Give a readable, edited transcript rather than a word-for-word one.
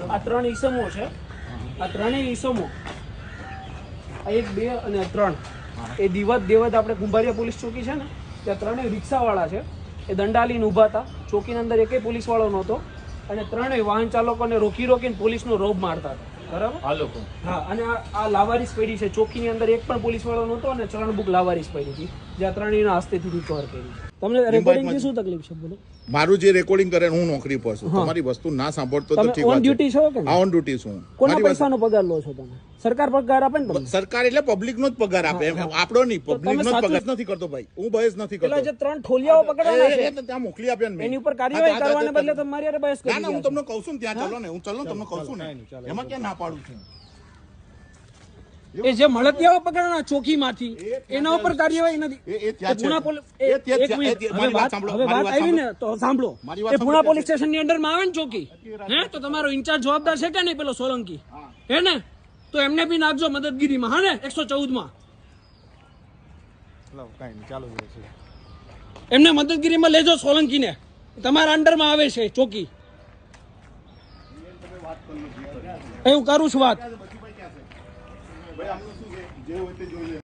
આ 3 ઈસમો છે, આ ત્રણેય ઈસમો, આ 1 2 અને 3 એ દેવત આપણે કુંભારિયા પોલીસ ચોકી છે ને ત્યાં ત્રણેય રિક્ષાવાળા છે, એ દંડાલીને ઊભા હતા, ચોકીની અંદર એકેય પોલીસવાળો નહોતો અને ત્રણેય વાહન ચાલકોને રોકીને પોલીસનો રોબ મારતા હતા. બરાબર? હા. અને આ લાવારીસ પડી છે, ચોકીની અંદર એક પણ પોલીસવાળો નહોતો અને ચલણ બુક લાવારીસ પડી હતી, જ્યાં ત્રણેયના હસ્તેથી રિકવર કરી. તમને રેકોર્ડિંગની શું તકલીફ છે બોલો? મારું જે રેકોર્ડિંગ કરે હું નોકરી પર છું, તમારી વસ્તુ ના સાંભળતો તો ઠીક વાત છે. ઓન ડ્યુટી છો કે? ઓન ડ્યુટી છું. કોના પૈસાનો પગાર લો છો તમે? સરકાર પગાર આપે ને તમને? સરકાર એટલે પબ્લિક નો જ પગાર આપે, આપણો નહીં, પબ્લિક નો જ પગાર નથી કરતો ભાઈ, હું બહેસ નથી કરતો. એટલે જે 3 ઠોલિયાઓ પકડવાના છે ત્યાં મોકલી આપ્યા ને એની ઉપર કાર્યવાહી કરવાને બદલે તમે મારી હારે બહેસ કરી. ના હું તમને કહું છું ત્યાં ચાલો ને, હું ચાલો તમને કહું છું ને, એમાં ક્યાં ના પાડું છું. એ જે મળતિયાઓ પકડવાના ચોકીમાંથી એના ઉપર કાર્યવાહી નથી. વાત આવી ને તો સાંભળો, એ પુણા પોલીસ સ્ટેશન ની અંડર માં આવે ને ચોકી, હે તો તમારો ઇન્ચાર્જ જવાબદાર છે કે નહીં પેલો સોલંકી, હે ને? તો એમને બી નાખજો મદદગીરીમાં, હા ને? 114 માં એમને મદદગીરીમાં લેજો સોલંકીને, તમારા અંડરમાં આવે છે ચોકી. હું કરું છું વાત.